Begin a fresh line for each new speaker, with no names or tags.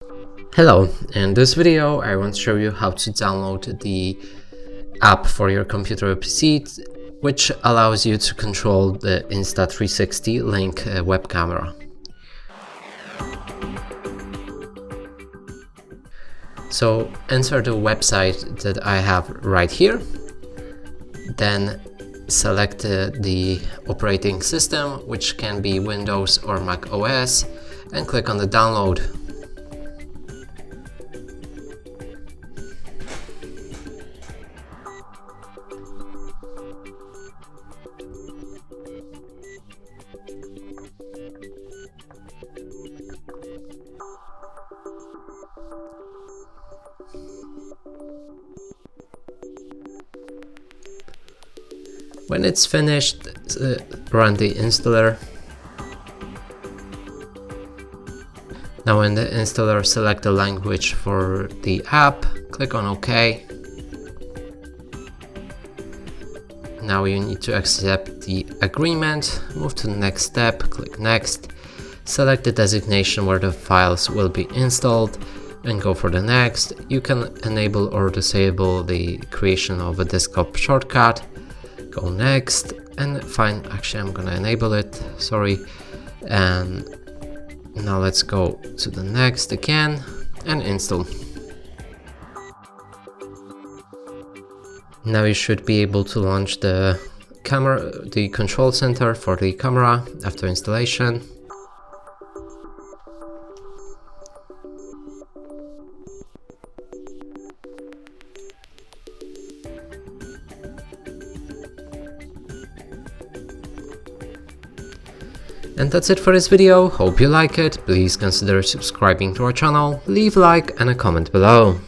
Hello, in this video I want to show you how to download the app for your computer or PC, which allows you to control the Insta360 Link web camera. So enter the website that I have right here, then select the operating system, which can be Windows or Mac OS, and click on the download. When it's finished, run the installer. Now in the installer, select the language for the app, click on OK. Now you need to accept the agreement, move to the next step, click Next, select the designation where the files will be installed, and go for the next. You can enable or disable the creation of a desktop shortcut. Go next and fine, actually I'm gonna enable it, sorry. And now let's go to the next again and install. Now you should be able to launch the camera, the control center for the camera after installation. And that's it for this video. Hope you like it. Please consider subscribing to our channel, leave a like and a comment below.